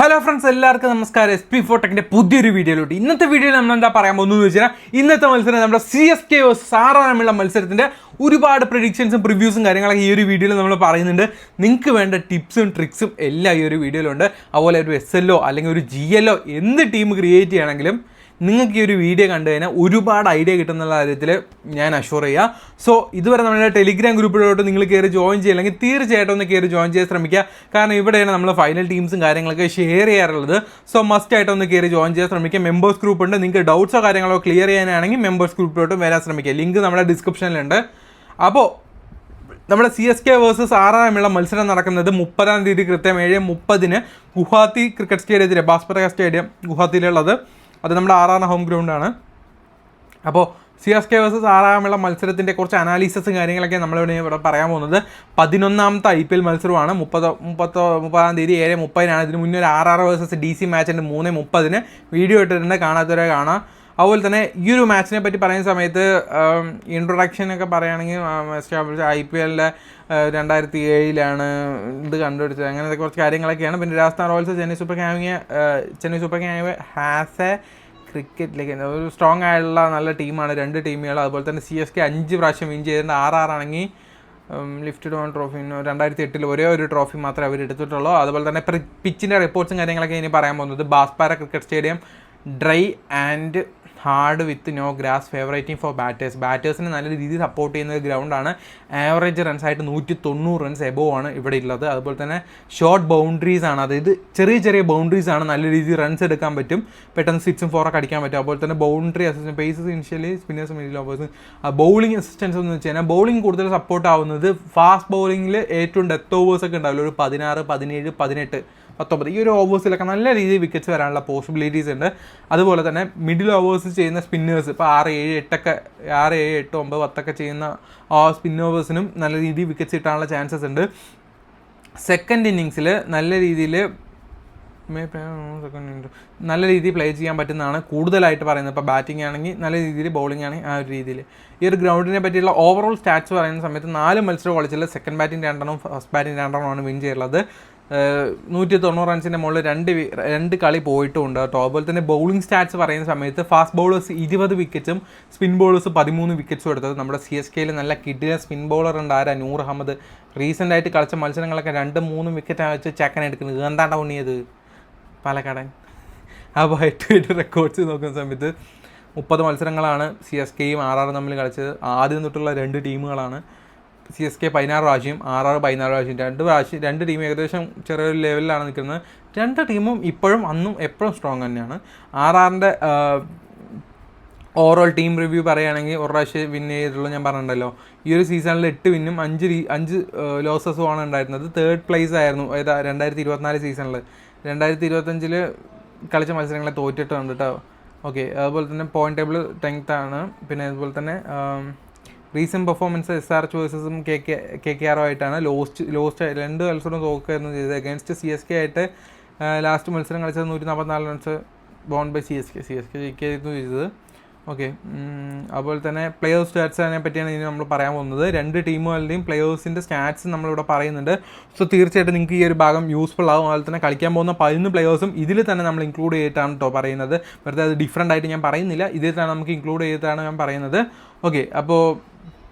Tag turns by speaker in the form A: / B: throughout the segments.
A: Hello friends, എല്ലാവർക്കും നമസ്കാരം. SP4 ടെക്കിന്റെ പുതിയൊരു വീഡിയോയിലോട്ട്. ഇന്നത്തെ വീഡിയോയിൽ നമ്മൾ എന്താ പറയാൻ പോകുന്നത് വെച്ചാൽ, ഇന്നത്തെ മത്സരം നമ്മുടെ CSK vs RR തമ്മിലുള്ള മത്സരത്തിന്റെ ഒരുപാട് പ്രെഡിക്ഷൻസും പ്രിവ്യൂസും കാര്യങ്ങളൊക്കെ ഈ ഒരു വീഡിയോയിൽ നമ്മൾ പറയുന്നുണ്ട്. നിങ്ങൾക്ക് വേണ്ട ടിപ്സും ട്രിക്സും എല്ലാം ഈ ഒരു വീഡിയോയിലുണ്ട്. അതുപോലെ ഒരു SLO അല്ലെങ്കിൽ ഒരു GLO എന്ത് ടീം ക്രിയേറ്റ് ചെയ്യണമെങ്കിലും നിങ്ങൾക്ക് ഈ ഒരു വീഡിയോ കണ്ടു കഴിഞ്ഞാൽ ഒരുപാട് ഐഡിയ കിട്ടുന്നുള്ള കാര്യത്തിൽ ഞാൻ അഷ്യൂർ ചെയ്യുക. സോ ഇതുവരെ നമ്മുടെ ടെലിഗ്രാം ഗ്രൂപ്പിലോട്ട് നിങ്ങൾ കയറി ജോയിൻ ചെയ്യില്ലെങ്കിൽ തീർച്ചയായിട്ടും ഒന്ന് കയറി ജോയിൻ ചെയ്യാൻ ശ്രമിക്കുക. കാരണം ഇവിടെയാണ് നമ്മൾ ഫൈനൽ ടീംസും കാര്യങ്ങളൊക്കെ ഷെയർ ചെയ്യാറുള്ളത്. സോ മസ്റ്റ് ആയിട്ട് ഒന്ന് കയറി ജോയിൻ ചെയ്യാൻ ശ്രമിക്കുക. മെമ്പേഴ്സ് ഗ്രൂപ്പ് ഉണ്ട്. നിങ്ങൾക്ക് ഡൗട്ട്സോ കാര്യങ്ങളോ ക്ലിയർ ചെയ്യാനാണെങ്കിൽ മെമ്പേഴ്സ് ഗ്രൂപ്പിലോട്ട് വരാൻ ശ്രമിക്കുക. ലിങ്ക് നമ്മുടെ ഡിസ്ക്രിപ്ഷനിലുണ്ട്. അപ്പോൾ നമ്മുടെ CSK vs RR തമ്മിലുള്ള മത്സരം നടക്കുന്നത് 30-ാം തീയതി കൃത്യം 7:30 ഗുവാഹത്തി ക്രിക്കറ്റ് സ്റ്റേഡിയത്തിൽ, ബാസ്പെറ സ്റ്റേഡിയം ഗുവാഹത്തിയിലുള്ളത്. അത് നമ്മുടെ RR ഹോം ഗ്രൗണ്ടാണ്. അപ്പോൾ CSK vs RR തമ്മിലുള്ള മത്സരത്തിൻ്റെ കുറച്ച് അനാലിസിസും കാര്യങ്ങളൊക്കെ നമ്മളിവിടെ പറയാൻ പോകുന്നത്. 11ാമത്തെ IPL മത്സരമാണ്. 30-ാം തീയതി 7:30 ഇതിന് മുന്നേ ഒരു RR vs DC മാച്ചുണ്ട് 3:30 വീഡിയോ ഇട്ടിട്ടുണ്ട്, കാണാത്തവരെ കാണാം. അതുപോലെ തന്നെ ഈ ഒരു മാച്ചിനെ പറ്റി പറയുന്ന സമയത്ത് ഇൻട്രൊഡക്ഷനൊക്കെ പറയുകയാണെങ്കിൽ IPL 2007 ഇത് കണ്ടുപിടിച്ചത്, അങ്ങനത്തെ കുറച്ച് കാര്യങ്ങളൊക്കെയാണ്. പിന്നെ Rajasthan Royals Chennai Super Kings has a ക്രിക്കറ്റിലേക്ക് ഒരു സ്ട്രോങ് ആയിട്ടുള്ള നല്ല ടീമാണ്, രണ്ട് ടീമുകൾ. അതുപോലെ തന്നെ CSK 5 പ്രാവശ്യം വിൻ ചെയ്തിട്ടുണ്ട്. RR ആണെങ്കിൽ ലിഫ്റ്റഡ് ഓൺ ട്രോഫി 2008 ഒരേ ഒരു ട്രോഫി മാത്രമേ അവർ എടുത്തിട്ടുള്ളൂ. അതുപോലെ തന്നെ പിച്ചിൻ്റെ റിപ്പോർട്ട്സും കാര്യങ്ങളൊക്കെ ഇനി പറയാൻ പോകുന്നത്. Barsapara cricket stadium dry and hard with no grass, favouriting for ബാറ്റേഴ്സിന് നല്ല രീതിയിൽ സപ്പോർട്ട് ചെയ്യുന്ന ഒരു ഗ്രൗണ്ടാണ്. ആവറേജ് റൺസായിട്ട് 190 റൺസ് എബോവ് ആണ് ഇവിടെ ഉള്ളത്. അതുപോലെ തന്നെ ഷോർട്ട് ബൗണ്ടറീസ് ആണ്, അതായത് ചെറിയ ചെറിയ ബൗണ്ടറീസ് ആണ്, നല്ല രീതിയിൽ റൺസ് എടുക്കാൻ പറ്റും, പെട്ടെന്ന് 6ഉം 4ഒക്കെ അടിക്കാൻ പറ്റും. അതുപോലെ തന്നെ boundary assistance, paces initially, spinners middle overs. Bowling assistance എന്ന് വെച്ച് കഴിഞ്ഞാൽ ബൗളിംഗ് കൂടുതൽ സപ്പോർട്ട് ആവുന്നത് ഫാസ്റ്റ് ബൗളിങ്ങിൽ ഏറ്റവും ഡെത്ത് ഓവേഴ്സ് ഒക്കെ ഉണ്ടാവില്ല, ഒരു 16, 17, 18, 19 ഈ ഒരു ഓവേഴ്സിലൊക്കെ നല്ല രീതിയിൽ വിക്കറ്റ്സ് വരാനുള്ള പോസിബിലിറ്റീസ് ഉണ്ട്. അതുപോലെ തന്നെ മിഡിൽ ഓവേഴ്സ് ചെയ്യുന്ന സ്പിന്നേഴ്സ്, ഇപ്പോൾ 6, 7, 8, 9, 10 ചെയ്യുന്ന ആ സ്പിൻ ഓവേഴ്സിനും നല്ല രീതിയിൽ വിക്കറ്റ്സ് കിട്ടാനുള്ള ചാൻസസ് ഉണ്ട്. സെക്കൻഡ് ഇന്നിങ്സിൽ നല്ല രീതിയിൽ പ്ലേ ചെയ്യാൻ പറ്റുന്നതാണ് കൂടുതലായിട്ട് പറയുന്നത്. ഇപ്പോൾ ബാറ്റിംഗ് ആണെങ്കിൽ നല്ല രീതിയിൽ, ബൗളിംഗ് ആണെങ്കിൽ ആ ഒരു രീതിയിൽ. ഈ ഒരു ഗ്രൗണ്ടിനെ പറ്റിയുള്ള ഓവറോൾ സ്റ്റാറ്റ്സ് പറയുന്ന സമയത്ത് 4 മത്സരം കളിച്ചില്ല. Second batting 2 first batting 2 win ചെയ്യുള്ളത്. 190 റൺസിൻ്റെ മുകളിൽ രണ്ട് കളി പോയിട്ടുമുണ്ട് കേട്ടോ. അതുപോലെ തന്നെ ബൗളിംഗ് സ്റ്റാറ്റ്സ് പറയുന്ന സമയത്ത് ഫാസ്റ്റ് ബൗളേഴ്സ് 20 വിക്കറ്റ്സും സ്പിൻ ബൗളേഴ്സ് 13 വിക്കറ്റ്സും എടുത്തത്. നമ്മുടെ CSKയിൽ നല്ല കിഡിലെ സ്പിൻ ബൗളർ ഉണ്ട്, ആരാ, നൂർ അഹമ്മദ്. റീസെൻ്റ് ആയിട്ട് കളിച്ച മത്സരങ്ങളൊക്കെ 2-3 വിക്കറ്റ് വെച്ച് ചക്കൻ എടുക്കുന്നത്. എന്താണ്ടാ ഉണ്ണിയത് പാലക്കാടൻ. അപ്പോൾ 8 റെക്കോർഡ്സ് നോക്കുന്ന സമയത്ത് 30 മത്സരങ്ങളാണ് CSKയും RR തമ്മിൽ കളിച്ചത്. ആദ്യം തൊട്ടുള്ള 2 ടീമുകളാണ്. CSK 16 പ്രാവശ്യം, RR 14 പ്രാവശ്യം. രണ്ട് ടീം ഏകദേശം ചെറിയൊരു ലെവലിലാണ് നിൽക്കുന്നത്. 2 ടീമും ഇപ്പോഴും അന്നും എപ്പോഴും സ്ട്രോങ് തന്നെയാണ്. RRൻ്റെ ഓവറോൾ ടീം റിവ്യൂ പറയുകയാണെങ്കിൽ ഒരു പ്രാവശ്യം വിൻ ചെയ്തിട്ടുള്ളൂ, ഞാൻ പറഞ്ഞിട്ടുണ്ടല്ലോ. ഈ ഒരു സീസണിൽ 8 വിന്നും 5 ലോസസുമാണ് ഉണ്ടായിരുന്നത്. 3rd പ്ലേസ് ആയിരുന്നു 2024 സീസണിൽ. 2025 കളിച്ച മത്സരങ്ങളെ തോറ്റിട്ടുണ്ട് കേട്ടോ. ഓക്കെ, അതുപോലെ തന്നെ പോയിന്റ് ടേബിൾ 10th ആണ്. പിന്നെ അതുപോലെ തന്നെ റീസെൻറ്റ് പെർഫോമൻസ് SRH വേഴ്സസും KKR ആയിട്ടാണ്. ലോസ്റ്റ് 2 മത്സരം തോക്കുകയായിരുന്നു ചെയ്തത്. അഗൈൻസ്റ്റ് CSK ആയിട്ട് ലാസ്റ്റ് മത്സരം കളിച്ചത് 144 റൺസ് ബോൺ ബൈ CSK ജയിക്കുകയായിരുന്നു ചെയ്തത്. ഓക്കെ, അതുപോലെ തന്നെ പ്ലെയേഴ്സ് സ്റ്റാറ്റ്സിനെ പറ്റിയാണ് ഇനി നമ്മൾ പറയാൻ പോകുന്നത്. 2 ടീമുകളുടെയും പ്ലെയേഴ്സിൻ്റെ സ്റ്റാറ്റ്സ് നമ്മളിവിടെ പറയുന്നുണ്ട്. സോ തീർച്ചയായിട്ടും നിങ്ങൾക്ക് ഈ ഒരു ഭാഗം യൂസ്ഫുൾ ആകും. അതുപോലെ തന്നെ കളിക്കാൻ പോകുന്ന 11 പ്ലെയേഴ്സും ഇതിൽ തന്നെ നമ്മൾ ഇൻക്ലൂഡ് ചെയ്തിട്ടാണ് കേട്ടോ പറയുന്നത്. വെറുതെ അത് ഡിഫറൻ്റ് ആയിട്ട് ഞാൻ പറയുന്നില്ല, ഇതിൽ തന്നെ നമുക്ക് ഇൻക്ലൂഡ് ചെയ്തിട്ടാണ് ഞാൻ പറയുന്നത്. ഓക്കെ, അപ്പോൾ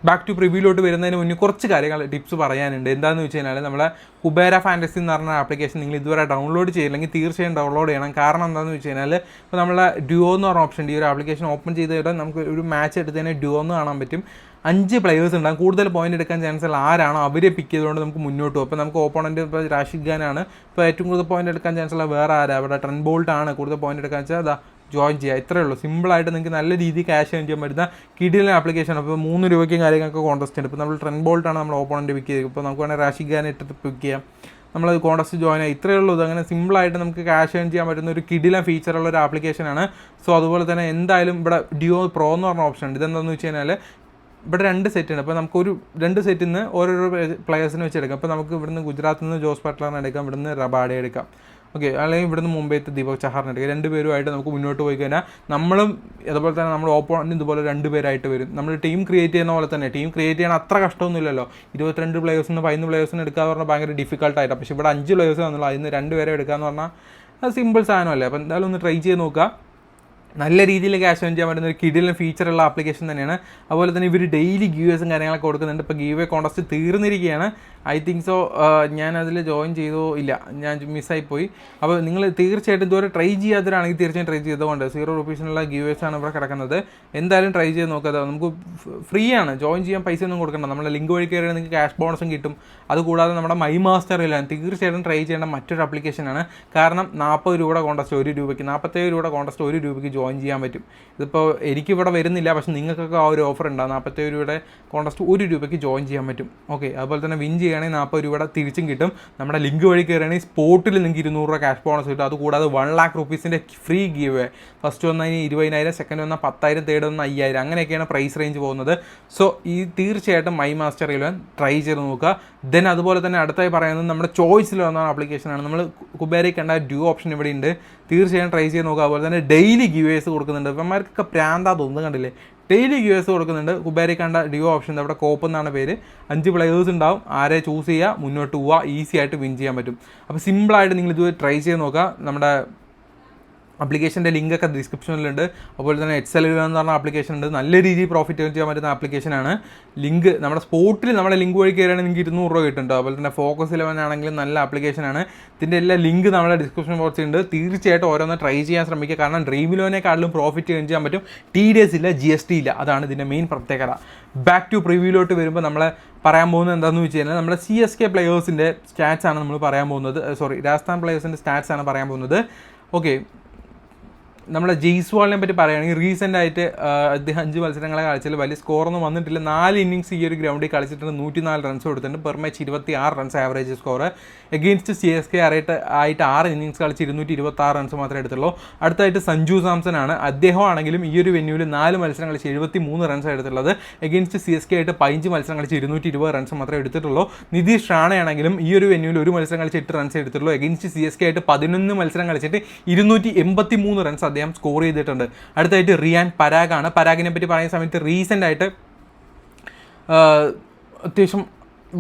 A: ബാക്ക് ടു പ്രിവ്യൂലോട്ട് വരുന്നതിന് മുന്നേ കുറച്ച് കാര്യങ്ങൾ ടിപ്സ് പറയാനുണ്ട്. എന്താണെന്ന് വെച്ച് കഴിഞ്ഞാൽ നമ്മളെ കുബേര ഫാൻറ്റസി എന്ന് പറഞ്ഞ ആപ്ലിക്കേഷൻ നിങ്ങൾ ഇതുവരെ ഡൗൺലോഡ് ചെയ്യില്ലെങ്കിൽ തീർച്ചയായും ഡൗൺലോഡ് ചെയ്യണം. കാരണം എന്താണെന്ന് വെച്ച് കഴിഞ്ഞാൽ ഇപ്പോൾ നമ്മളെ ഡ്യുവോ എന്ന് പറഞ്ഞ ഓപ്ഷൻ ഉണ്ട്. ഈ ഒരു ആപ്ലിക്കേഷൻ ഓപ്പൺ ചെയ്ത് കഴിഞ്ഞാൽ നമുക്ക് ഒരു മാച്ച് എടുത്തതിന് ഡ്യുവോ എന്ന് കാണാൻ പറ്റും. 5 പ്ലെയേഴ്സ് ഉണ്ടാകും. കൂടുതൽ പോയിന്റ് എടുക്കാൻ ചാൻസ് ഉള്ള ആരാണോ അവരെ പിക്ക് ചെയ്തുകൊണ്ട് നമുക്ക് മുന്നോട്ട് പോകും. അപ്പോൾ നമുക്ക് ഓപ്പോണൻറ്റ് ഇപ്പോൾ റാഷിദ് ഖാനാണ്, ഇപ്പോൾ ഏറ്റവും കൂടുതൽ പോയിന്റ് എടുക്കാൻ ചാൻസ് ഉള്ള വേറെ ആരാ, അവിടെ ട്രെൻറ്റ് ബോൾട്ട് ആണ് കൂടുതൽ പോയിന്റ് എടുക്കാൻ വെച്ചാൽ അതാ ജോയിൻ ചെയ്യുക. ഇത്രയേ ഉള്ളൂ. സിമ്പിളായിട്ട് നിങ്ങൾക്ക് നല്ല രീതിയിൽ ക്യാഷ് ഏൺ ചെയ്യാൻ പറ്റുന്ന കിഡിലെ ആപ്ലിക്കേഷൻ. അപ്പോൾ 3 രൂപയ്ക്കും കാര്യങ്ങളൊക്കെ കോൺടെസ്റ്റ് ഉണ്ട്. ഇപ്പോൾ നമ്മൾ ട്രെൻറ്റ് ബോൾട്ടാണ് നമ്മൾ ഓപ്പോണൻറ്റ് പിക്ക് ചെയ്ത്, ഇപ്പോൾ നമുക്ക് വേണമെങ്കിൽ റാഷിദ് ഖാൻ ഇട്ടിട്ട് പിക്ക് ചെയ്യാം. നമ്മളത് കോൺടെസ്റ്റ് ജോയിൻ ആയി. ഇത്രയേ ഉള്ളൂ. അങ്ങനെ സിമ്പിളായിട്ട് നമുക്ക് ക്യാഷ് ഏൺ ചെയ്യാൻ പറ്റുന്ന ഒരു കിഡിലെ ഫീച്ചറുള്ള ഒരു ആപ്ലിക്കേഷനാണ്. സോ അതുപോലെ തന്നെ എന്തായാലും ഇവിടെ ഡ്യുവോ പ്രോ എന്ന് പറഞ്ഞ ഓപ്ഷൻ ഉണ്ട്. ഇതെന്താണെന്ന് വെച്ച് കഴിഞ്ഞാൽ ഇവിടെ 2 സെറ്റ് ഉണ്ട്. അപ്പോൾ നമുക്കൊരു 2 സെറ്റിൽ നിന്ന് ഓരോരോ പ്ലെയേഴ്സിന് വെച്ച് എടുക്കാം. അപ്പോൾ നമുക്ക് ഇവിടുന്ന് ഗുജറാത്തിൽ നിന്ന് ജോസ് ബട്ട്ലറിനെ എടുക്കാം, ഇവിടുന്ന് റബാഡെ എടുക്കാം. ഓക്കെ, അല്ലെങ്കിൽ ഇവിടുന്ന് മുംബൈത്തെ ദീപക് ചഹാറിനെ എടുക്കുക. 2 പേരുമായിട്ട് നമുക്ക് മുന്നോട്ട് പോയി കഴിഞ്ഞാൽ നമ്മളും അതുപോലെ തന്നെ നമ്മൾ ഓപ്പോണൻറ്റ് ഇതുപോലെ 2 പേരായിട്ട് വരും. നമ്മൾ ടീം ക്രിയേറ്റ് ചെയ്യുന്ന പോലെ തന്നെ ടീം ക്രിയേറ്റ് ചെയ്യാൻ അത്ര കഷ്ടമൊന്നുമില്ലല്ലോ. 22 പ്ലെയേഴ്സിന് 15 പ്ലെയേഴ്സിന് എടുക്കുക എന്ന് പറഞ്ഞാൽ ഭയങ്കര ഡിഫിക്കൽട്ടായിട്ടാണ്. പക്ഷേ ഇവിടെ 5 പ്ലെയേഴ്സ് വന്നുള്ളൂ, അതിന് 2 പേരെ എടുക്കുക എന്ന് പറഞ്ഞാൽ അത് സിമ്പിൾ സാധനമല്ലേ. അപ്പോൾ എന്തായാലും ഒന്ന് ട്രൈ ചെയ്ത് നോക്കുക. നല്ല രീതിയിൽ ക്യാഷ് ഏൺ ചെയ്യാൻ പറ്റുന്ന ഒരു കിടിലൻ ഫീച്ചറുള്ള ആപ്ലിക്കേഷൻ തന്നെയാണ്. അതുപോലെ തന്നെ ഇവർ ഡെയിലി ഗീവേഴ്സും കാര്യങ്ങളൊക്കെ കൊടുക്കുന്നുണ്ട്. ഇപ്പോൾ ഗീവേ കോൺടെസ്റ്റ് തീർന്നിരിക്കുകയാണ്. ഐ തിങ്ക് സോ ഞാൻ അതിൽ ജോയിൻ ചെയ്തോ ഇല്ല, ഞാൻ മിസ്സായിപ്പോയി. അപ്പോൾ നിങ്ങൾ തീർച്ചയായിട്ടും ഇതുവരെ ട്രൈ ചെയ്യാത്തവരാണെങ്കിൽ തീർച്ചയായും ട്രൈ ചെയ്തുകൊണ്ട് 0 രൂപീസിനുള്ള ഗീവേഴ്സാണ് ഇവിടെ കിടക്കുന്നത്. എന്തായാലും ട്രൈ ചെയ്ത് നോക്കുക. നമുക്ക് ഫ്രീ ആണ്, ജോയിൻ ചെയ്യാൻ പൈസ ഒന്നും കൊടുക്കണ്ട. നമ്മുടെ ലിങ്ക് വഴി കയറിയാൽ നിങ്ങൾക്ക് ക്യാഷ് ബോണസും കിട്ടും. അതുകൂടാതെ നമ്മുടെ മൈ മാസ്റ്ററിലാണ് തീർച്ചയായിട്ടും ട്രൈ ചെയ്യേണ്ട മറ്റൊരു ആപ്ലിക്കേഷനാണ്. കാരണം 40 രൂപയുടെ കോൺടെസ്റ്റ് 1 രൂപയ്ക്ക്, 47 രൂപയുടെ കോൺടെസ്റ്റ് 1 രൂപയ്ക്ക് ജോയിൻ ചെയ്യാൻ പറ്റും. ഇതിപ്പോൾ എനിക്കിവിടെ വരുന്നില്ല, പക്ഷേ നിങ്ങൾക്കൊക്കെ ആ ഒരു ഓഫർ ഉണ്ടാകും. 47 രൂപയുടെ കോൺടെസ്റ്റ് 1 രൂപയ്ക്ക് ജോയിൻ ചെയ്യാൻ പറ്റും. ഓക്കെ, അതുപോലെ തന്നെ വിൻ ചെയ്യുകയാണെങ്കിൽ 40 രൂപയുടെ തിരിച്ചും കിട്ടും. നമ്മുടെ ലിങ്ക് വഴി കയറുകയാണെങ്കിൽ സ്പോട്ടിൽ നിങ്ങൾക്ക് 200 രൂപ ക്യാഷ് ബോണസ് കിട്ടും. അതുകൂടാതെ 1 lakh rupeesൻ്റെ ഫ്രീ ഗീവ്. ഫസ്റ്റ് വന്നതിന് 20,000, സെക്കൻഡ് വന്നാൽ 10,000, തേർഡ് വന്നാൽ 5,000, അങ്ങനെയൊക്കെയാണ് പ്രൈസ് റേഞ്ച് പോകുന്നത്. സോ ഈ തീർച്ചയായിട്ടും മൈ മാസ്റ്റർ 11 ട്രൈ ചെയ്ത് നോക്കുക. ദെൻ അതുപോലെ തന്നെ അടുത്തായി പറയുന്നത് നമ്മുടെ ചോയ്സിൽ വന്ന ആപ്ലിക്കേഷനാണ്. നമ്മൾ കുബേരയിൽ കണ്ട ഡ്യൂ ഓപ്ഷൻ ഇവിടെ ഉണ്ട്, തീർച്ചയായും ട്രൈ ചെയ്ത് നോക്കുക. അതുപോലെ തന്നെ ഡെയിലി ഗീവേഴ്സ് കൊടുക്കുന്നുണ്ട്. ഇവന്മാർക്കൊക്കെ പ്രാന്താ തോന്നുന്നു, കണ്ടില്ലേ, ഡെയിലി ഗീവേഴ്സ് കൊടുക്കുന്നുണ്ട്. കുബേരയിൽ കണ്ട ഡ്യൂ ഓപ്ഷൻ അവിടെ കോപ്പ് എന്നാണ് പേര്. 5 പ്ലെയേഴ്സ് ഉണ്ടാവും, ആരെ ചൂസ് ചെയ്യുക, മുന്നോട്ട് പോവുക, ഈസി ആയിട്ട് വിൻ ചെയ്യാൻ പറ്റും. അപ്പോൾ സിമ്പിളായിട്ട് നിങ്ങൾ ഇത് ട്രൈ ചെയ്ത് നോക്കുക. നമ്മുടെ ആപ്ലിക്കേഷൻ്റെ ലിങ്കൊക്കെ ഡിസ്ക്രിപ്ഷനിലുണ്ട്. അതുപോലെ തന്നെ XL11 എന്ന് പറഞ്ഞ ആപ്ലിക്കേഷൻ ഉണ്ട്, നല്ല രീതിയിൽ പ്രോഫിറ്റ് ചെയ്യാൻ പറ്റുന്ന ആപ്ലിക്കേഷനാണ്. ലിങ്ക് നമ്മുടെ സ്പോട്ടിൽ നമ്മുടെ ലിങ്ക് വഴി കയറിയാണെങ്കിൽ നിങ്ങൾക്ക് 200 രൂപ കിട്ടുന്നുണ്ട്. അതുപോലെ തന്നെ Focus 11 ആണെങ്കിലും നല്ല ആപ്ലിക്കേഷനാണ്. ഇതിൻ്റെ എല്ലാ ലിങ്ക് നമ്മുടെ ഡിസ്ക്രിപ്ഷൻ ബോക്സിൽ ഉണ്ട്. തീർച്ചയായിട്ടും ഓരോന്ന് ട്രൈ ചെയ്യാൻ ശ്രമിക്കുക. കാരണം ഡ്രീം ലോനെക്കാളും പ്രോഫിറ്റ് ഏൺ ചെയ്യാൻ പറ്റും. TDS ഇല്ല, GST ഇല്ല, അതാണ് ഇതിൻ്റെ മെയിൻ പ്രത്യേകത. ബാക്ക് ടു പ്രിവ്യൂലോട്ട് വരുമ്പോൾ നമ്മൾ പറയാൻ പോകുന്നത് എന്താണെന്ന് വെച്ച് കഴിഞ്ഞാൽ നമ്മുടെ CSK പ്ലെയേഴ്സിൻ്റെ സ്റ്റാറ്റ്സ് ആണ് നമ്മൾ പറയാൻ പോകുന്നത്. രാജസ്ഥാൻ പ്ലെയേഴ്സിൻ്റെ സ്റ്റാറ്റ്സ് ആണ് പറയാൻ പോകുന്നത്. ഓക്കെ, നമ്മുടെ ജയ്സ്വാളിനെ പറ്റി പറയുകയാണെങ്കിൽ റീസെൻ്റ് ആയിട്ട് അദ്ദേഹം 5 മത്സരങ്ങളെ കളിച്ചാൽ വലിയ സ്കോറൊന്നും വന്നിട്ടില്ല. 4 ഇന്നിങ്സ് ഈ ഒരു ഗ്രൗണ്ടിൽ കളിച്ചിട്ടുണ്ട്, 104 റൺസ് കൊടുത്തിട്ടുണ്ട്. Per match 26 runs average score. Against CSK ആയിട്ട് 6 ഇന്നിങ്സ് കളിച്ച് 226 റൺസ് മാത്രമേ എടുത്തുള്ളൂ. അടുത്തായിട്ട് സഞ്ജു സാംസൺ ആണ്. അദ്ദേഹം ആണെങ്കിലും ഈ ഒരു വെന്യൂവിൽ 4 മത്സരം കളിച്ച് 73 റൺസ് എടുത്തുള്ളത്. എഗെയിൻസ്റ്റ് CSK ആയിട്ട് 15 മത്സരം കളിച്ച് 220 റൺസ് മാത്രമേ എടുത്തിട്ടുള്ളൂ. നിതീഷ് റാണയാണെങ്കിലും ഈ ഒരു വെന്യൂവിൽ 1 മത്സരം കളിച്ച് 8 റൺസ് എടുത്തിട്ടുള്ളൂ. എഗെയിൻസ്റ്റ് CSK ആയിട്ട് 11 മത്സരം കളിച്ചിട്ട് 283 റൺസ് അദ്ദേഹം സ്കോർ ചെയ്തിട്ടുണ്ട്. അടുത്തായിട്ട് റിയാൻ പരാഗാണ്. പരാഗിനെ പറ്റി പറയുന്ന സമയത്ത് റീസെൻ്റ് ആയിട്ട് അത്യാവശ്യം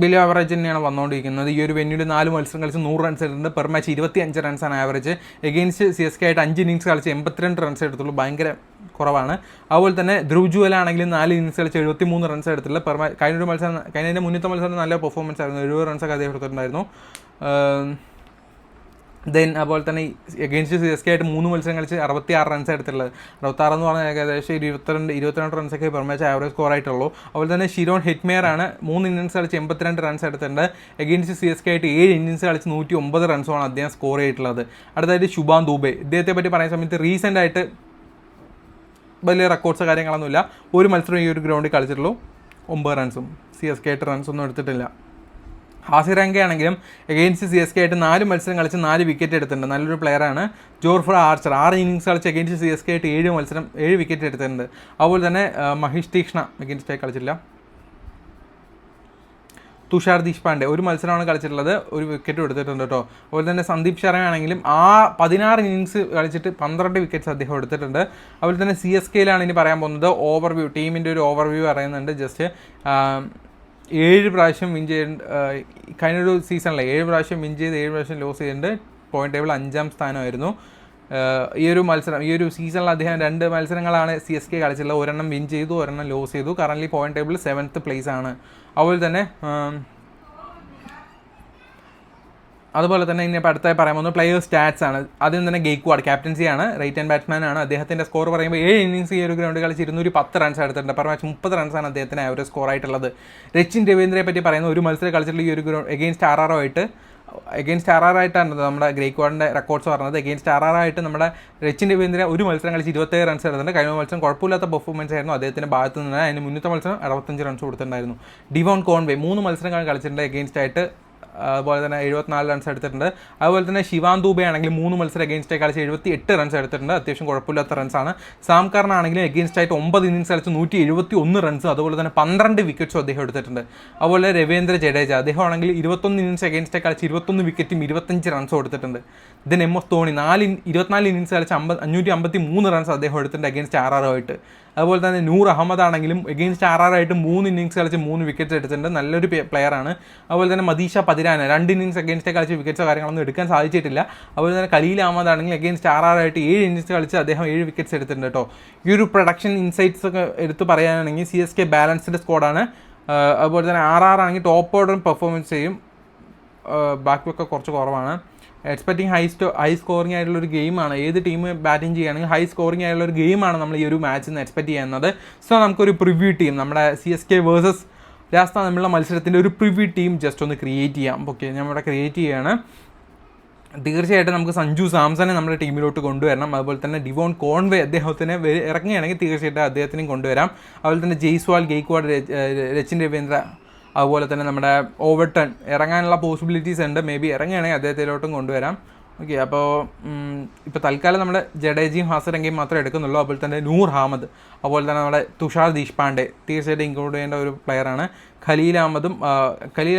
A: വലിയ ആവറേജ് തന്നെയാണ് വന്നുകൊണ്ടിരിക്കുന്നത്. ഈ ഒരു വെന്യൂവിൽ 4 മത്സരം കളിച്ച് 100 റൺസ് എടുത്തിട്ടുണ്ട്. പെർ മാച്ച് 25 റൺസാണ് ആവറേജ്. എഗെയിൻസ്റ്റ് CSK ആയിട്ട് 5 ഇന്നിങ്സ് കളിച്ച് 82 റൺസ് എടുത്തുള്ളൂ, ഭയങ്കര കുറവാണ്. അതുപോലെ തന്നെ ധ്രുവ് ജുവലാണെങ്കിലും 4 ഇന്നിങ്സ് കളിച്ച് 73 റൺസ് എടുത്തിട്ടുള്ള. പെർ മാച്ച് കഴിഞ്ഞ മുന്നത്തെ മത്സരം നല്ല പെർഫോമൻസ് ആയിരുന്നു, 70 റൺസൊക്കെ അദ്ദേഹം എടുത്തിട്ടുണ്ടായിരുന്നു. ദെൻ അതുപോലെ തന്നെ എഗെയിൻസ്റ്റ് CSK ആയിട്ട് 3 മത്സരം കളിച്ച് 66 റൺസ് എടുത്തിട്ടുള്ളത്. 66 എന്ന് പറഞ്ഞാൽ ഏകദേശം 22 റൺസൊക്കെ പെർ മാച്ച് ആവറേജ് സ്കോർ ആയിട്ടുള്ളൂ. അതുപോലെ തന്നെ ഷിരോൺ ഹിറ്റ്മെയർ ആണ്. 3 ഇന്നിങ്സ് കളിച്ച് 82 റൺസ് എടുത്തിട്ടുണ്ട്. എഗെയിൻസ്റ്റ് CSK ആയിട്ട് 7 ഇന്നിങ്സ് കളിച്ച് 109 റൺസുമാണ് അദ്ദേഹം സ്കോർ ചെയ്തിട്ടുള്ളത്. അടുത്തായിട്ട് ശുഭാൻ ദൂബെ. ഇദ്ദേഹത്തെ പറ്റി പറയുന്ന സമയത്ത് റീസെൻ്റ് ആയിട്ട് വലിയ റെക്കോർഡ്സ് കാര്യങ്ങളൊന്നുമില്ല. 1 മത്സരം ഈ ഒരു ഗ്രൗണ്ടിൽ കളിച്ചിട്ടുള്ളൂ, 9 റൺസും. CSK ആയിട്ട് റൺസൊന്നും എടുത്തിട്ടില്ല. ഹാസിറാങ്ക ആണെങ്കിലും എഗെയിൻസ്റ്റ് CSK ആയിട്ട് 4 മത്സരം കളിച്ച് 4 വിക്കറ്റ് എടുത്തിട്ടുണ്ട്, നല്ലൊരു പ്ലെയറാണ്. ജോർഫ്ര ആർച്ചർ 6 ഇന്നിങ്സ് കളിച്ച് എഗെയിൻസ്റ്റ് CSK ആയിട്ട് 7 വിക്കറ്റ് എടുത്തിട്ടുണ്ട്. അതുപോലെ തന്നെ മഹേഷ് തീക്ഷ്ണ എഗെയിൻസ്റ്റ് ആയി കളിച്ചില്ല. തുഷാർ ദേശ്പാണ്ഡെ 1 മത്സരമാണ് കളിച്ചിട്ടുള്ളത്, 1 വിക്കറ്റ് എടുത്തിട്ടുണ്ട് കേട്ടോ. അതുപോലെ തന്നെ സന്ദീപ് ശർമ്മയാണെങ്കിലും 16 ഇന്നിങ്സ് കളിച്ചിട്ട് 12 വിക്കറ്റ്സ് അദ്ദേഹം എടുത്തിട്ടുണ്ട്. അതുപോലെ തന്നെ CSKയിലാണ് ഇനി പറയാൻ പോകുന്നത്. ഓവർവ്യൂ, ടീമിൻ്റെ ഒരു ഓവർവ്യൂ പറയുന്നുണ്ട്. ജസ്റ്റ് 7 പ്രാവശ്യം വിൻ ചെയ്തിട്ടുണ്ട്. കഴിഞ്ഞൊരു സീസണിലെ 7 പ്രാവശ്യം വിൻ ചെയ്ത് 7 പ്രാവശ്യം ലോസ് ചെയ്തിട്ടുണ്ട്. Point table 5ാം സ്ഥാനമായിരുന്നു. ഈ ഒരു സീസണിൽ അദ്ദേഹം 2 മത്സരങ്ങളാണ് CSK കളിച്ചിട്ടുള്ളത്. ഒരെണ്ണം വിൻ ചെയ്തു, ഒരെണ്ണം ലോസ് ചെയ്തു. Currently point table 7th place ആണ്. അതുപോലെ തന്നെ ഇനി ഇപ്പോൾ അടുത്തായി പറയാൻ പോകുന്നത് പ്ലെയേഴ്സ് സ്റ്റാറ്റ്സ് ആണ്. ആദ്യം തന്നെ ഗെയ്ക്വാഡ് ക്യാപ്റ്റൻസിയാണ്, റൈറ്റ് ഹാൻഡ് ബാറ്റ്സ്മാൻ ആണ്. അദ്ദേഹത്തിൻ്റെ സ്കോർ പറയുമ്പോൾ 7 ഇന്നിങ്സ് ഈ ഒരു ഗ്രൗണ്ടിൽ കളിച്ച് 210 റൺസ് എടുത്തിട്ടുണ്ട്. പെർ മാച്ച് 30 റൺസാണ് അദ്ദേഹത്തിന് ആവറേജ് സ്കോർ ആയിട്ടുള്ളത്. രച്ചിൻ രവീന്ദ്രയെ പറ്റി പറയുന്നത് 1 മത്സരം കളിച്ചിട്ടുള്ള ഈ ഒരു ഗ്രൗണ്ട് എഗെയിൻസ്റ്റ് RR ആയിട്ടാണ് നമ്മുടെ ഗെയ്ക്വാഡിൻ്റെ റെക്കോർഡ്സ് പറഞ്ഞത്. എഗെയിൻസ്റ്റ് RR ആയിട്ട് നമ്മുടെ രച്ചിൻ രവീന്ദ്ര 1 മത്സരം കളിച്ച് 27 റൺസ് എടുത്തിട്ടുണ്ട്. കഴിഞ്ഞ മത്സരം കുഴപ്പമില്ലാത്ത പെർഫോമൻസ് ആയിരുന്നു അദ്ദേഹത്തിൻ്റെ ഭാഗത്ത് നിന്ന്. അതിന് മുന്നത്തെ മത്സരം 65 റൺസ് കൊടുത്തിട്ടുണ്ടായിരുന്നു. ഡിവോൺ കോൺവേ 3 മത്സരങ്ങൾ കളിച്ചിട്ടുണ്ട് എഗെയിൻസ്റ്റ് ആയിട്ട്. അതുപോലെ തന്നെ 74 റൺസ് എടുത്തിട്ടുണ്ട്. അതുപോലെ തന്നെ ശിവാൻ ദൂബെ ആണെങ്കിൽ 3 മത്സരം എഗെയിൻസ്റ്റ് കളിച്ച് 78 റൺസ് എടുത്തിട്ടുണ്ട്, അത്യാവശ്യം കുഴപ്പമില്ലാത്ത റൺസാണ്. സാം കർൺ ആണെങ്കിലും എഗെയിൻസ്റ്റ് ആയിട്ട് 9 ഇന്നിങ്സ് കളിച്ച് 171 റൺസും അതുപോലെ തന്നെ 12 വിക്കറ്റ്സും അദ്ദേഹം എടുത്തിട്ടുണ്ട്. അതുപോലെ രവീന്ദ്ര ജഡേജ അദ്ദേഹം ആണെങ്കിൽ 21 ഇന്നിങ്സ് എഗെയിൻസ്റ്റ് കളിച്ച് 21 വിക്കറ്റും 25 റൺസും എടുത്തിട്ടുണ്ട്. Then M S Dhoni 24 innings കളിച്ച് 553 റൺസ് അദ്ദേഹം എടുത്തിട്ടുണ്ട് അഗെയിൻസ്റ്റ് ആയിട്ട്. അതുപോലെ തന്നെ നൂർ അഹമ്മദ് ആണെങ്കിലും അഗെയിൻസ്റ്റ് ആയിട്ട് 3 ഇന്നിങ്സ് കളിച്ച് 3 വിക്കറ്റ്സ് എടുത്തിട്ടുണ്ട്, നല്ലൊരു പ്ലെയറാണ്. അതുപോലെ തന്നെ മദീഷ പതിരാന 2 ഇന്നിങ്സ് അഗെയിൻസ്റ്റ് കളിച്ച് വിക്കറ്റ്സോ കാര്യങ്ങളൊന്നും എടുക്കാൻ സാധിച്ചിട്ടില്ല. അതുപോലെ തന്നെ ഖലീൽ അഹമ്മദ് ആണെങ്കിൽ അഗെയിൻസ്റ്റ് ആയിട്ട് 7 ഇന്നിങ്സ് കളിച്ച് അദ്ദേഹം 7 വിക്കറ്റ്സ് എടുത്തിട്ടുണ്ട് കേട്ടോ. ഈ ഒരു പ്രൊഡക്ഷൻ ഇൻസൈറ്റ്സ് ഒക്കെ എടുത്ത് പറയാനാണെങ്കിൽ CSK ബാലൻസ്ഡ് സ്ക്വാഡാണ്. അതുപോലെ തന്നെ ആണെങ്കിൽ ടോപ്പ് ഓർഡർ പെർഫോമൻസ് ചെയ്യും, ബാക്കിയൊക്കെ കുറച്ച് കുറവാണ്. എക്സ്പെക്റ്റിംഗ് ഹൈ സ്കോറിംഗ് ആയിട്ടുള്ള ഒരു ഗെയിമാണ്. ഏത് ടീം ബാറ്റിംഗ് ചെയ്യുകയാണെങ്കിൽ ഹൈ സ്കോറിംഗ് ആയിട്ടുള്ള ഒരു ഗെയിമാണ് നമ്മൾ ഈ ഒരു മാച്ചിൽ നിന്ന് എക്സ്പെക്ട് ചെയ്യുന്നത്. സോ നമുക്കൊരു പ്രിവ്യൂ ടീം, നമ്മുടെ CSK വേഴ്സസ് രാജസ്ഥാൻ തമ്മിലുള്ള മത്സരത്തിൻ്റെ ഒരു പ്രിവ്യൂ ടീം ജസ്റ്റ് ഒന്ന് ക്രിയേറ്റ് ചെയ്യാം. ഓക്കെ, ഞാൻ ഇവിടെ ക്രിയേറ്റ് ചെയ്യുകയാണ്. തീർച്ചയായിട്ടും നമുക്ക് സഞ്ജു സാംസനെ നമ്മുടെ ടീമിലോട്ട് കൊണ്ടുവരണം. അതുപോലെ തന്നെ ഡിവോൺ കോൺവേ അദ്ദേഹത്തിന് ഇറങ്ങുകയാണെങ്കിൽ തീർച്ചയായിട്ടും അദ്ദേഹത്തിനും കൊണ്ടുവരാം. അതുപോലെ തന്നെ ജയ്സ്വാൾ, ഗെയ്ക്വാഡ്, രച്ചിൻ രവീന്ദ്ര, അതുപോലെ തന്നെ നമ്മുടെ ഓവർടൺ ഇറങ്ങാനുള്ള പോസിബിലിറ്റീസ് ഉണ്ട്. മേ ബി ഇറങ്ങുകയാണെങ്കിൽ അദ്ദേഹത്തിലോട്ടും കൊണ്ടുവരാം. ഓക്കെ, അപ്പോൾ ഇപ്പോൾ തൽക്കാലം നമ്മുടെ ജഡേജയും ഹാസരംഗയും മാത്രമേ എടുക്കുന്നുള്ളൂ. അതുപോലെ തന്നെ നൂർ അഹമ്മദ്, അതുപോലെ തന്നെ നമ്മുടെ തുഷാർ ദേശ്പാണ്ഡെ തീർച്ചയായിട്ടും ഇൻക്ലൂഡ് ചെയ്യേണ്ട ഒരു പ്ലെയറാണ്. ഖലീൽ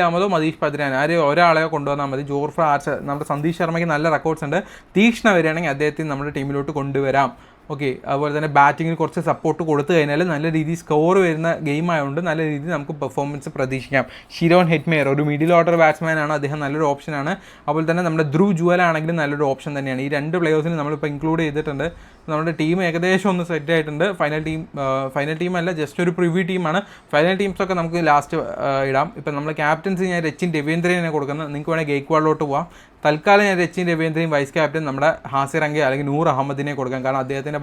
A: അഹമ്മദോ മതീഷ് പദ്രാൻ ഒരാളെയോ കൊണ്ടുവന്നാൽ മതി. ജോർഫ ആർച്ചർ, നമ്മുടെ സന്ദീപ് ശർമ്മയ്ക്ക് നല്ല റെക്കോർഡ്സ് ഉണ്ട്. തീക്ഷ്ണ വരികയാണെങ്കിൽ അദ്ദേഹത്തിന് നമ്മുടെ ടീമിലോട്ട് കൊണ്ടുവരാം. ഓക്കെ, അതുപോലെ തന്നെ ബാറ്റിങ്ങിന് കുറച്ച് സപ്പോർട്ട് കൊടുത്തു കഴിഞ്ഞാൽ നല്ല രീതിയിൽ സ്കോർ വരുന്ന ഗെയിം ആയതുകൊണ്ട് നല്ല രീതിയിൽ നമുക്ക് പെർഫോമൻസ് പ്രതീക്ഷിക്കാം. ഷിരോൺ ഹെറ്റ്മെയർ ഒരു മിഡിൽ ഓർഡർ ബാറ്റ്സ്മാനാണ്, അദ്ദേഹം നല്ലൊരു ഓപ്ഷനാണ്. അതുപോലെ തന്നെ നമ്മുടെ ധ്രുവ് ജുവൽ ആണെങ്കിലും നല്ലൊരു ഓപ്ഷൻ തന്നെയാണ്. ഈ 2 പ്ലെയേഴ്സിന് നമ്മളിപ്പോൾ ഇൻക്ലൂഡ് ചെയ്തിട്ടുണ്ട്. നമ്മുടെ ടീം ഏകദേശം ഒന്ന് സെറ്റ് ആയിട്ടുണ്ട്. ഫൈനൽ ടീമല്ല, ജസ്റ്റ് ഒരു പ്രിവ്യൂ ടീമാണ്. ഫൈനൽ ടീംസൊക്കെ നമുക്ക് ലാസ്റ്റ് ഇടാം. ഇപ്പം നമ്മൾ ക്യാപ്റ്റൻസി ഞാൻ രച്ചിൻ രവീന്ദ്രനെ കൊടുക്കുന്നത്, നിങ്ങൾക്ക് വേണമെങ്കിൽ ഗെയ്ക്വാഡിലോട്ട് പോവാം. തൽക്കാലം ഞാൻ രച്ചിൻ രവീന്ദ്രയും വൈസ് ക്യാപ്റ്റൻ നമ്മുടെ ഹാസിറംഗെ അല്ലെങ്കിൽ നൂർ അഹമ്മദിനെ കൊടുക്കാം. കാരണം അദ്ദേഹത്തിൻ്റെ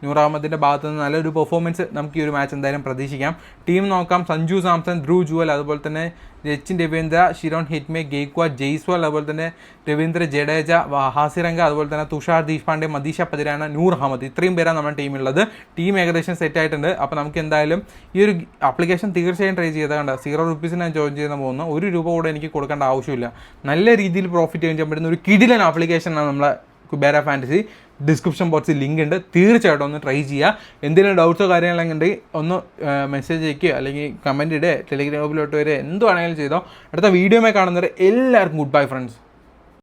A: നൂർ അഹമ്മദിൻ്റെ ഭാഗത്തുനിന്ന് നല്ലൊരു പെർഫോമൻസ് നമുക്ക് ഈ ഒരു മാച്ച് എന്തായാലും പ്രതീക്ഷിക്കാം. ടീം നോക്കാം: സഞ്ജു സാംസൺ, ധ്രുവ് ജുവൽ, അതുപോലെ തന്നെ രച്ചിൻ രവീന്ദ്ര, ഷിരോൺ ഹിറ്റ്മെ, ഗെയ്ക്വാഡ്, ജയ്സ്വാൾ, അതുപോലെ തന്നെ രവീന്ദ്ര ജഡേജ, ഹാസിറംഗ, അതുപോലെ തന്നെ തുഷാർ ദേശ്പാണ്ഡെ, മദീഷ പതിരാന, നൂർ അഹമ്മദ്, ഇത്രയും പേരാണ് നമ്മുടെ ടീമിലുള്ളത്. ടീം ഏകദേശം സെറ്റ് ആയിട്ടുണ്ട്. അപ്പോൾ നമുക്ക് എന്തായാലും ഈ ഒരു ആപ്ലിക്കേഷൻ തീർച്ചയായും ട്രൈ ചെയ്താൽ ₹0 ഞാൻ ജോയിൻ ചെയ്യുന്ന പോകുന്നു. ₹1 കൂടെ എനിക്ക് കൊടുക്കേണ്ട ആവശ്യമില്ല. നല്ല രീതിയിൽ പ്രോഫിറ്റ് ചെയ്യാൻ പറ്റുന്ന ഒരു കിടിലൻ ആപ്ലിക്കേഷനാണ് നമ്മളെ കുബേര ഫാൻറ്റസി. ഡിസ്ക്രിപ്ഷൻ ബോക്സിൽ ലിങ്ക് ഉണ്ട്, തീർച്ചയായിട്ടും ഒന്ന് ട്രൈ ചെയ്യുക. എന്തെങ്കിലും ഡൗട്ട്സോ കാര്യങ്ങളൊക്കെ ഉണ്ടെങ്കിൽ ഒന്ന് മെസ്സേജ് അയക്കുകയോ അല്ലെങ്കിൽ കമൻറ്റ് ഇടുക, ടെലിഗ്രാമിലോട്ട് വരിക, എന്തുവാണെങ്കിലും ചെയ്തോ. അടുത്ത വീഡിയോയിൽ കാണുന്നവരെ എല്ലാവർക്കും ഗുഡ് ബൈ ഫ്രണ്ട്സ്.